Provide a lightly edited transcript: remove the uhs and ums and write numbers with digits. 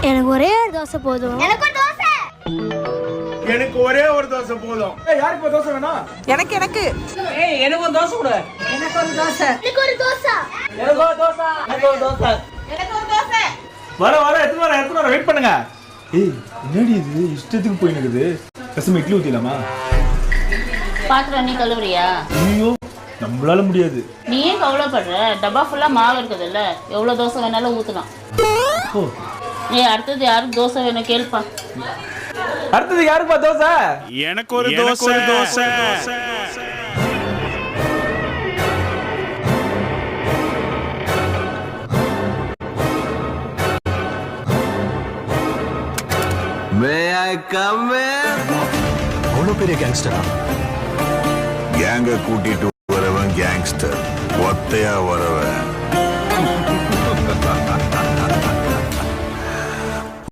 எனக்கு ஒரே ஒரு தோசை போதும். எனக்கு ஒரு தோசை. எனக்கு ஒரே ஒரு தோசை போதும். யாருக்கு ஒரு தோசை வேணும்? எனக்கு எனக்கு எனக்கு ஒரு தோசை கொடு. எனக்கு ஒரு தோசை. எனக்கு ஒரு தோசை. எனக்கு ஒரு தோசை. எனக்கு ஒரு தோசை. எனக்கு ஒரு தோசை. வர எடுத்து வர வெயிட் பண்ணுங்க. ஏய் என்னடி இது இஷ்டத்துக்கு போய் நிக்குது. கசம இட்லி ஊத்திலாமா? பாத்திரம் நீ கழுவுறியா? ஐயோ நம்மளால முடியாது. நீ ஏன் கவலைப்படுற? டப்பா ஃபுல்லா மாவு இருக்குதுல்ல, எவ்வளவு தோசை வேணாலும் ஊத்தலாம். ஓ அடுத்தது யாருக்கு தோசை வேணும் கேள்ப்பா. அடுத்தது யாருப்பா தோசை? எனக்கு ஒரு dosa. May I come in? அவ்வளோ பெரிய கேங்ஸ்டரா? கேங்க கூட்டிட்டு வரவன் கேங்ஸ்டர், ஒத்தையா வரவன்